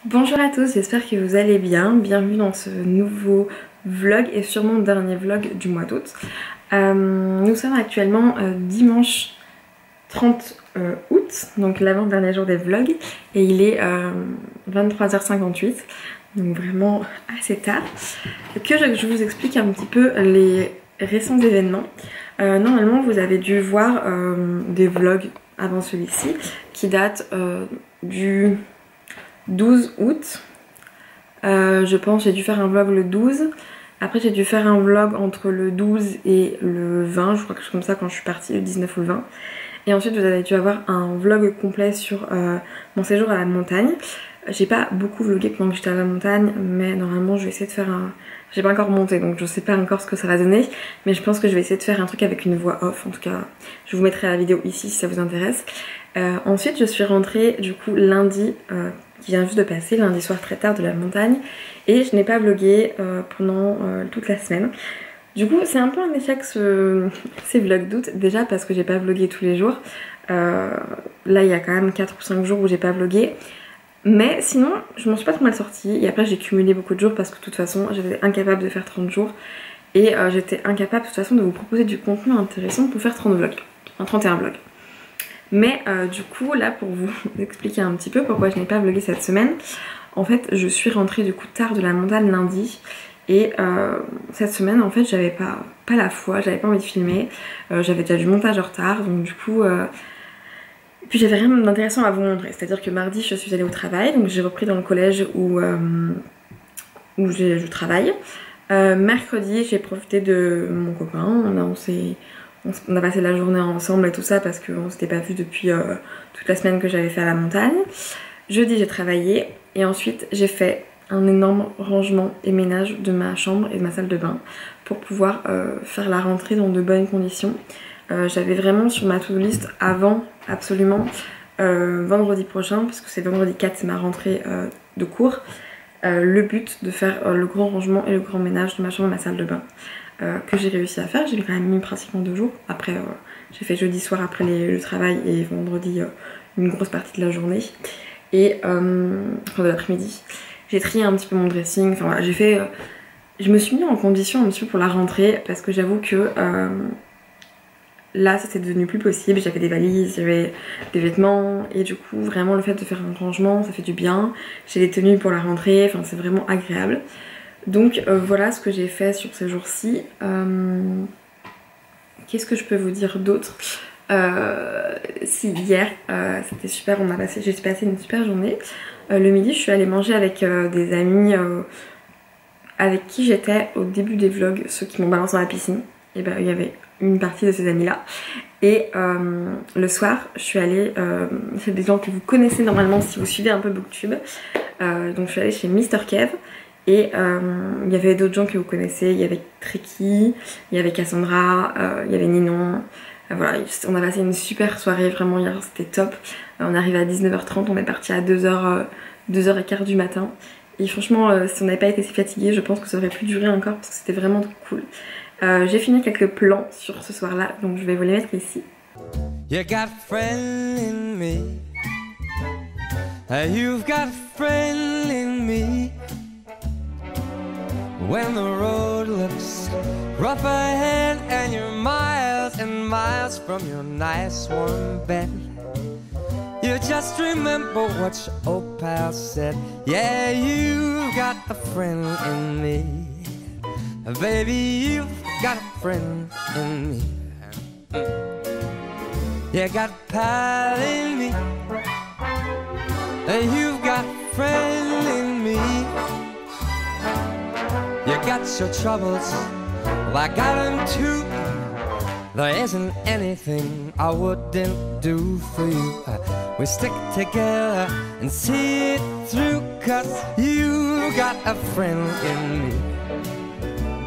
Bonjour à tous, j'espère que vous allez bien. Bienvenue dans ce nouveau vlog et sûrement dernier vlog du mois d'août. Nous sommes actuellement dimanche 30 août, donc l'avant-dernier jour des vlogs, et il est 23h58, donc vraiment assez tard. Je vous explique un petit peu les récents événements. Normalement vous avez dû voir des vlogs avant celui-ci qui datent du 12 août. Je pense j'ai dû faire un vlog le 12. Après j'ai dû faire un vlog entre le 12 et le 20, je crois que c'est comme ça quand je suis partie, le 19 ou le 20. Et ensuite vous avez dû avoir un vlog complet sur mon séjour à la montagne. J'ai pas beaucoup vlogué pendant que j'étais à la montagne, mais normalement je vais essayer de faire un... J'ai pas encore monté donc je sais pas encore ce que ça va donner, mais je pense que je vais essayer de faire un truc avec une voix off. En tout cas je vous mettrai la vidéo ici si ça vous intéresse. Ensuite je suis rentrée du coup lundi qui vient juste de passer, lundi soir très tard de la montagne, et je n'ai pas vlogué pendant toute la semaine. Du coup c'est un peu un échec ces vlogs d'août, déjà parce que j'ai pas vlogué tous les jours. Là il y a quand même 4 ou 5 jours où j'ai pas vlogué. Mais sinon, je m'en suis pas trop mal sortie. Et après, j'ai cumulé beaucoup de jours parce que de toute façon, j'étais incapable de faire 30 jours. Et j'étais incapable de toute façon de vous proposer du contenu intéressant pour faire 30 vlogs. Enfin, 31 vlogs. Mais du coup, là, pour vous expliquer un petit peu pourquoi je n'ai pas vlogué cette semaine, en fait, je suis rentrée du coup tard de la montagne lundi. Et cette semaine, en fait, j'avais pas la foi, j'avais pas envie de filmer. J'avais déjà du montage en retard, donc du coup... Puis j'avais rien d'intéressant à vous montrer, c'est-à-dire que mardi je suis allée au travail, donc j'ai repris dans le collège où je travaille. Mercredi j'ai profité de mon copain, on a passé la journée ensemble et tout ça parce qu'on s'était pas vu depuis toute la semaine que j'avais fait à la montagne. Jeudi j'ai travaillé et ensuite j'ai fait un énorme rangement et ménage de ma chambre et de ma salle de bain pour pouvoir faire la rentrée dans de bonnes conditions. J'avais vraiment sur ma to-do list avant absolument vendredi prochain, parce que c'est vendredi 4, c'est ma rentrée de cours, le but de faire le grand rangement et le grand ménage de ma chambre et ma salle de bain, que j'ai réussi à faire. J'ai quand même mis pratiquement 2 jours. Après j'ai fait jeudi soir après le travail et vendredi une grosse partie de la journée et enfin de l'après-midi. J'ai trié un petit peu mon dressing, enfin voilà, j'ai fait je me suis mis en condition un petit peu pour la rentrée parce que j'avoue que là c'était devenu plus possible, j'avais des valises, j'avais des vêtements et du coup vraiment le fait de faire un rangement ça fait du bien. J'ai des tenues pour la rentrée, enfin c'est vraiment agréable. Donc voilà ce que j'ai fait sur ces jours-ci. Qu'est-ce que je peux vous dire d'autre? Si hier c'était super, j'ai passé une super journée. Le midi je suis allée manger avec des amis avec qui j'étais au début des vlogs, ceux qui m'ont balancé dans la piscine. Et ben il y avait une partie de ces amis là et le soir je suis allée c'est des gens que vous connaissez normalement si vous suivez un peu Booktube, donc je suis allée chez Mr Kev et il y avait d'autres gens que vous connaissez, il y avait Treki, il y avait Cassandra, il y avait Ninon, voilà, on a passé une super soirée vraiment hier, c'était top. On est arrivé à 19h30, on est parti à 2h15 du matin et franchement si on n'avait pas été si fatigué je pense que ça aurait pu durer encore parce que c'était vraiment cool. J'ai fini quelques plans sur ce soir là, donc je vais vous les mettre ici. You got a friend in me. You've got a friend in me. When the road looks rough ahead and you're miles and miles from your nice warm bed, you just remember what your old pal said. Yeah, you've got a friend in me. Baby, you've got a friend in me. You got a pal in me. You've got a friend in me. You got your troubles, well I got them too. There isn't anything I wouldn't do for you. We stick together and see it through, 'cause you got a friend in me.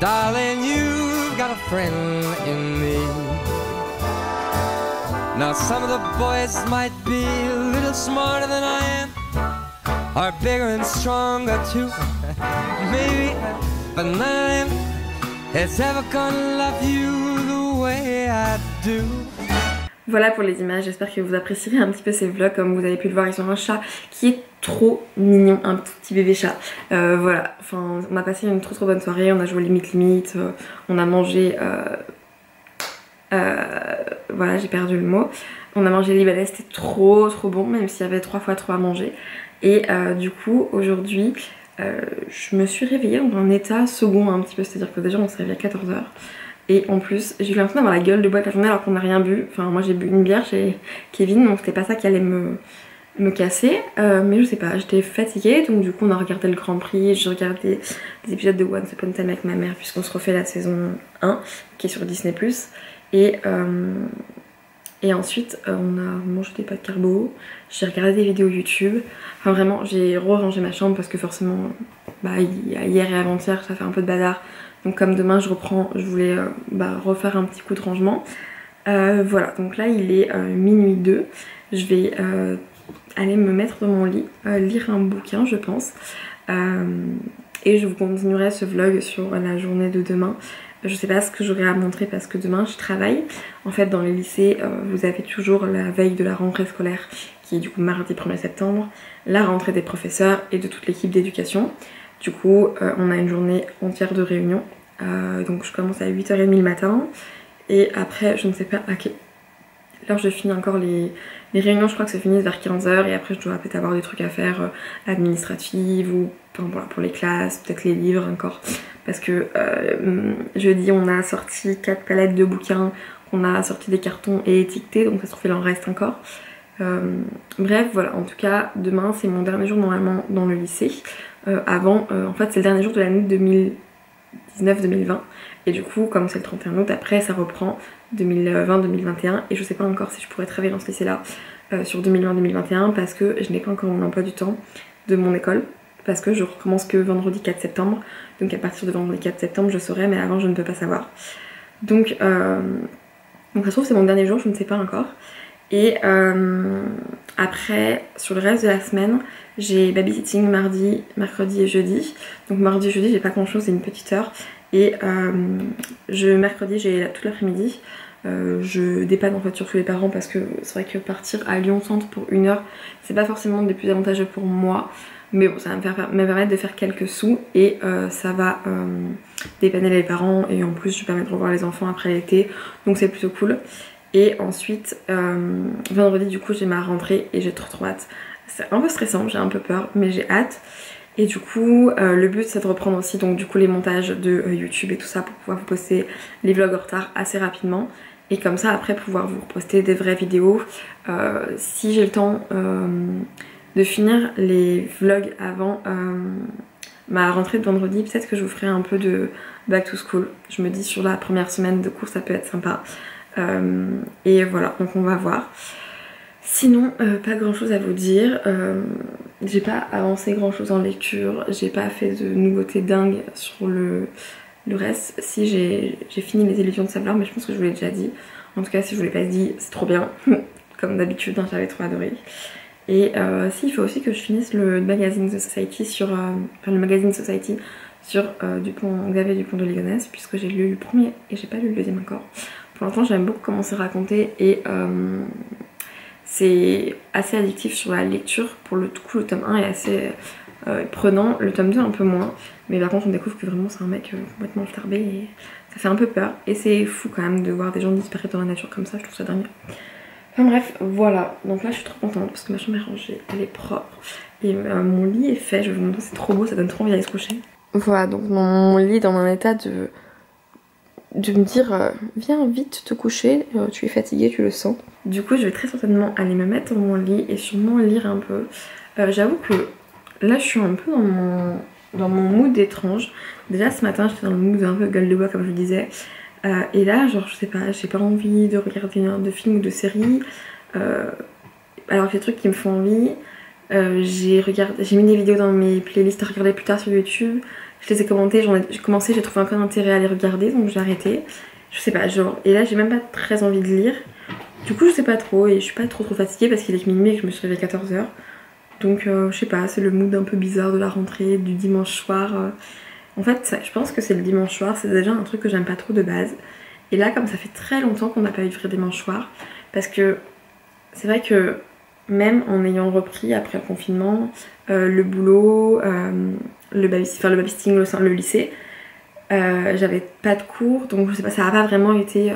Darling, you've got a friend in me. Now some of the boys might be a little smarter than I am, or bigger and stronger too, maybe, but none of them is ever gonna love you the way I do. Voilà pour les images, j'espère que vous apprécierez un petit peu ces vlogs. Comme vous avez pu le voir, ils ont un chat qui est trop mignon, un petit bébé chat. Voilà, enfin on a passé une trop bonne soirée, on a joué limite, on a mangé... voilà, j'ai perdu le mot. On a mangé libanais, c'était trop bon, même s'il y avait 3 fois trop à manger. Et du coup, aujourd'hui, je me suis réveillée dans un état second un petit peu, c'est-à-dire que déjà on s'est réveillé à 14 h. Et en plus, j'ai eu l'impression d'avoir la gueule de bois toute la journée alors qu'on n'a rien bu. Enfin, moi j'ai bu une bière chez Kevin, donc c'était pas ça qui allait me casser. Mais je sais pas, j'étais fatiguée, donc du coup on a regardé le Grand Prix. J'ai regardé des épisodes de Once Upon a Time avec ma mère, puisqu'on se refait la saison 1, qui est sur Disney+. Et ensuite on a mangé des pâtes carbo, j'ai regardé des vidéos YouTube. Enfin vraiment, j'ai rangé ma chambre parce que forcément, bah, hier et avant-hier ça fait un peu de bazar. Donc comme demain je reprends, je voulais refaire un petit coup de rangement. Voilà, donc là il est minuit 2. Je vais aller me mettre dans mon lit, lire un bouquin je pense. Et je vous continuerai ce vlog sur la journée de demain. Je sais pas ce que j'aurai à montrer parce que demain je travaille. En fait dans les lycées vous avez toujours la veille de la rentrée scolaire qui est du coup mardi 1er septembre, la rentrée des professeurs et de toute l'équipe d'éducation. Du coup on a une journée entière de réunion. Donc je commence à 8h30 le matin et après je ne sais pas à quelle heure je finis encore les réunions. Je crois que ça finit vers 15h et après je dois peut-être avoir des trucs à faire administratifs ou enfin, voilà, pour les classes, peut-être les livres encore. Parce que jeudi on a sorti 4 palettes de bouquins, on a sorti des cartons et étiquetés, donc ça se trouve il en reste encore. Bref voilà, en tout cas demain c'est mon dernier jour normalement dans le lycée. En fait c'est le dernier jour de l'année 2019-2020 et du coup comme c'est le 31 août après ça reprend 2020-2021 et je sais pas encore si je pourrais travailler dans ce lycée là sur 2020-2021 parce que je n'ai pas encore mon emploi du temps de mon école parce que je recommence que vendredi 4 septembre, donc à partir de vendredi 4 septembre je saurai, mais avant je ne peux pas savoir. Donc ça se trouve c'est mon dernier jour, je ne sais pas encore. Et après sur le reste de la semaine j'ai babysitting mardi, mercredi et jeudi. Donc mardi et jeudi j'ai pas grand chose, c'est une petite heure. Et mercredi j'ai toute l'après-midi. Je dépanne en fait surtout les parents parce que c'est vrai que partir à Lyon Centre pour 1 heure c'est pas forcément des plus avantageux pour moi. Mais bon, ça va me permettre de faire quelques sous et ça va dépanner les parents et en plus je vais permettre de revoir les enfants après l'été, donc c'est plutôt cool. Et ensuite vendredi du coup j'ai ma rentrée et j'ai trop hâte. C'est un peu stressant, j'ai un peu peur mais j'ai hâte. Et du coup le but c'est de reprendre aussi donc du coup les montages de YouTube et tout ça pour pouvoir vous poster les vlogs en retard assez rapidement. Et comme ça après pouvoir vous poster des vraies vidéos si j'ai le temps de finir les vlogs avant ma rentrée de vendredi. Peut-être que je vous ferai un peu de back to school. Je me dis sur la première semaine de cours ça peut être sympa. Et voilà, donc on va voir. Sinon pas grand chose à vous dire. J'ai pas avancé grand chose en lecture, j'ai pas fait de nouveautés dingues sur le reste. Si j'ai fini Les Illusions de Sableur, mais je pense que je vous l'ai déjà dit. En tout cas si je vous l'ai pas dit c'est trop bien. Comme d'habitude hein, j'avais trop adoré. Et si, il faut aussi que je finisse le magazine The Society sur le magazine Society sur Xavier Dupont de Ligonnès, puisque j'ai lu le premier et j'ai pas lu le deuxième encore. Pour l'instant j'aime beaucoup comment c'est raconté et c'est assez addictif sur la lecture. Pour le coup le tome 1 est assez prenant, le tome 2 un peu moins, mais par contre on découvre que vraiment c'est un mec complètement starbé et ça fait un peu peur. Et c'est fou quand même de voir des gens disparaître dans la nature comme ça, je trouve ça dingue. Enfin bref, voilà, donc là je suis trop contente parce que ma chambre est rangée, elle est propre et mon lit est fait, je vais vous montrer, c'est trop beau, ça donne trop envie d'aller se coucher. Voilà, donc mon lit est dans un état de me dire viens vite te coucher, tu es fatiguée, tu le sens. Du coup je vais très certainement aller me mettre dans mon lit et sûrement lire un peu. J'avoue que là je suis un peu dans mon mood étrange. Déjà ce matin j'étais dans le mood un peu gueule de bois comme je le disais. Et là genre je sais pas, j'ai pas envie de regarder de film ou de série. Alors il y a des trucs qui me font envie. J'ai mis des vidéos dans mes playlists à regarder plus tard sur YouTube. Je les ai commentées, j'ai commencé, j'ai trouvé un intérêt à les regarder donc j'ai arrêté. Je sais pas, genre, et là j'ai même pas très envie de lire. Du coup je sais pas trop et je suis pas trop fatiguée parce qu'il est minuit et que je me suis réveillée à 14 h. Donc je sais pas, c'est le mood un peu bizarre de la rentrée, du dimanche soir. En fait je pense que c'est le dimanche soir, c'est déjà un truc que j'aime pas trop de base. Et là comme ça fait très longtemps qu'on n'a pas eu de vrai dimanche soir, parce que c'est vrai que même en ayant repris après le confinement, le boulot, le babysitting, le lycée, j'avais pas de cours, donc je sais pas, ça a pas vraiment été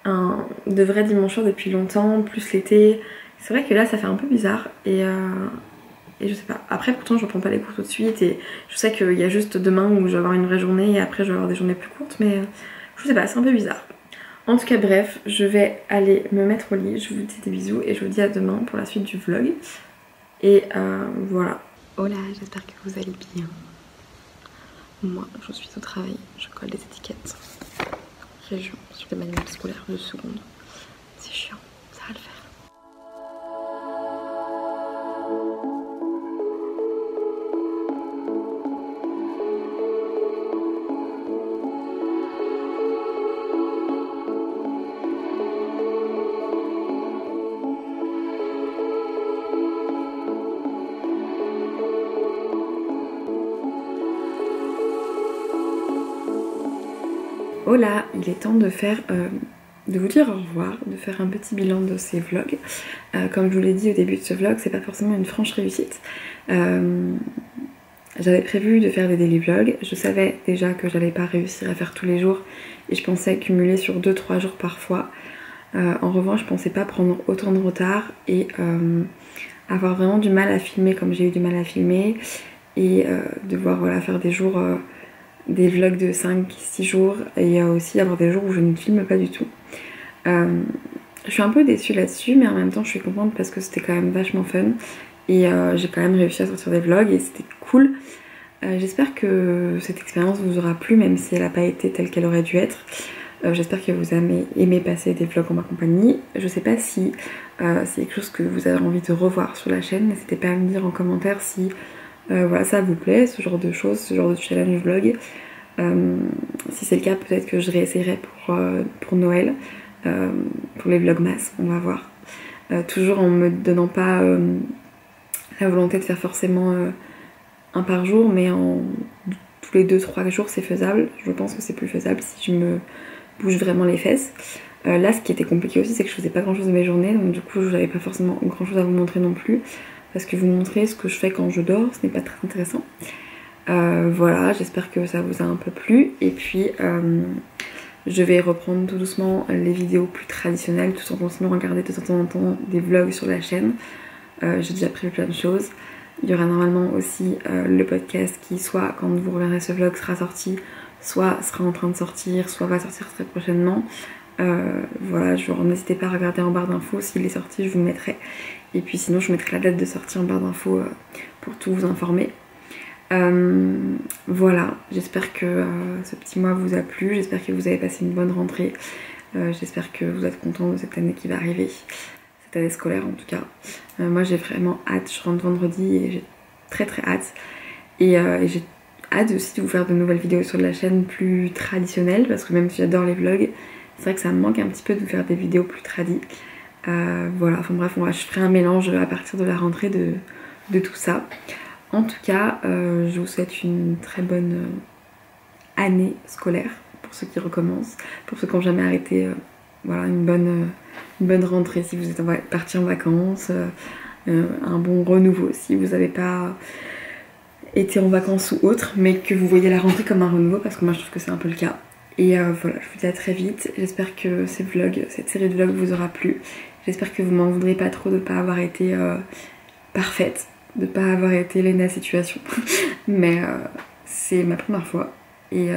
de vrais dimanches soirs depuis longtemps, plus l'été. C'est vrai que là ça fait un peu bizarre et je sais pas. Après pourtant je reprends pas les cours tout de suite et je sais qu'il y a juste demain où je vais avoir une vraie journée et après je vais avoir des journées plus courtes, mais je sais pas, c'est un peu bizarre. En tout cas bref, je vais aller me mettre au lit, je vous dis des bisous et je vous dis à demain pour la suite du vlog. Et voilà. Hola, j'espère que vous allez bien. Moi je suis au travail, je colle des étiquettes. Région sur les manuels scolaires de seconde. C'est chiant, ça va le faire. Hola, il est temps de faire, de vous dire au revoir, de faire un petit bilan de ces vlogs. Comme je vous l'ai dit au début de ce vlog, c'est pas forcément une franche réussite. J'avais prévu de faire des daily vlogs, je savais déjà que j'allais pas réussir à faire tous les jours et je pensais cumuler sur 2-3 jours parfois. En revanche, je pensais pas prendre autant de retard et avoir vraiment du mal à filmer comme j'ai eu du mal à filmer et devoir voilà, faire des jours... des vlogs de 5-6 jours et aussi avoir des jours où je ne filme pas du tout. Je suis un peu déçue là-dessus mais en même temps je suis contente parce que c'était quand même vachement fun et j'ai quand même réussi à sortir des vlogs et c'était cool. J'espère que cette expérience vous aura plu même si elle n'a pas été telle qu'elle aurait dû être. J'espère que vous avez aimé passer des vlogs en ma compagnie. Je sais pas si c'est quelque chose que vous avez envie de revoir sur la chaîne, n'hésitez pas à me dire en commentaire si voilà, ça vous plaît, ce genre de choses, ce genre de challenge vlog. Si c'est le cas, peut-être que je réessayerai pour Noël, pour les vlogmas, on va voir. Toujours en me donnant pas la volonté de faire forcément un par jour, mais tous les 2-3 jours c'est faisable. Je pense que c'est plus faisable si je me bouge vraiment les fesses. Là, ce qui était compliqué aussi, c'est que je faisais pas grand chose de mes journées, donc du coup j'avais pas forcément grand chose à vous montrer non plus. Parce que vous montrer ce que je fais quand je dors, ce n'est pas très intéressant. Voilà, j'espère que ça vous a un peu plu. Et puis, je vais reprendre tout doucement les vidéos plus traditionnelles, tout en continuant à regarder de temps en temps des vlogs sur la chaîne. J'ai déjà prévu plein de choses. Il y aura normalement aussi le podcast qui, soit quand vous reverrez ce vlog, sera sorti, soit sera en train de sortir, soit va sortir très prochainement. Voilà, n'hésitez pas à regarder en barre d'infos, s'il est sorti je vous le mettrai. Et puis sinon je mettrai la date de sortie en barre d'infos pour tout vous informer. Voilà, j'espère que ce petit mois vous a plu, j'espère que vous avez passé une bonne rentrée, j'espère que vous êtes contents de cette année qui va arriver, cette année scolaire en tout cas. Moi j'ai vraiment hâte, je rentre vendredi et j'ai très hâte. Et j'ai hâte aussi de vous faire de nouvelles vidéos sur la chaîne plus traditionnelles, parce que même si j'adore les vlogs, c'est vrai que ça me manque un petit peu de vous faire des vidéos plus tradies. Voilà, enfin bref, je ferai un mélange à partir de la rentrée de tout ça. En tout cas, je vous souhaite une très bonne année scolaire pour ceux qui recommencent, pour ceux qui n'ont jamais arrêté. Voilà, une bonne rentrée si vous êtes partis en vacances, un bon renouveau si vous n'avez pas été en vacances ou autre, mais que vous voyez la rentrée comme un renouveau, parce que moi je trouve que c'est un peu le cas. Et voilà, je vous dis à très vite. J'espère que cette série de vlogs vous aura plu. J'espère que vous m'en voudrez pas trop de ne pas avoir été parfaite, de ne pas avoir été Lena Situation. Mais c'est ma première fois et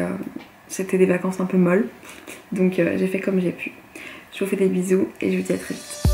c'était des vacances un peu molles. Donc j'ai fait comme j'ai pu. Je vous fais des bisous et je vous dis à très vite.